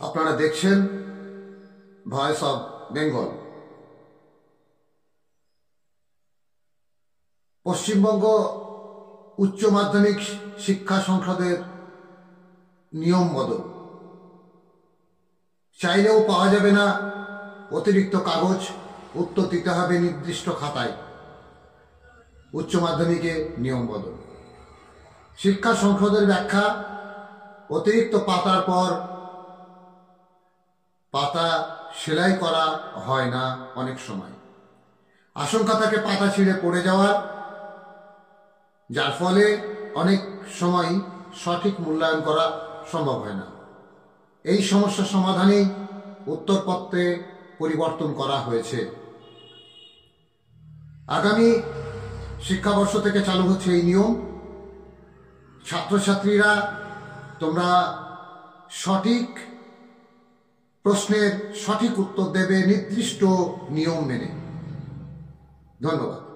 আপনারা দেখছেন voice of Bengal. Paschimbanga উচ্চ মাধ্যমিক শিক্ষা সংসদের নিয়ম বদল। চাইলেও পাওয়া যাবে না অতিরিক্ত কাগজ, উত্তর দিতে হবে নির্দিষ্ট খাতায়। উচ্চ মাধ্যমিকে নিয়ম বদল। শিক্ষা সংসদের ব্যাখ্যা, অতিরিক্ত পাতার পর পাতা সেলাই করা হয় না অনেক সময়। আশঙ্কা থাকে পাতা ছিঁড়ে পড়ে যাওয়ার, যার ফলে অনেক সময় সঠিক মূল্যায়ন করা সম্ভব হয় না। এই সমস্যার সমাধানেই উত্তরপত্রে পরিবর্তন করা হয়েছে। আগামী শিক্ষাবর্ষ থেকে চালু হচ্ছে এই নিয়ম। ছাত্রছাত্রীরা তোমরা সঠিক প্রশ্নের সঠিক উত্তর দেবে নির্দিষ্ট নিয়ম মেনে। ধন্যবাদ।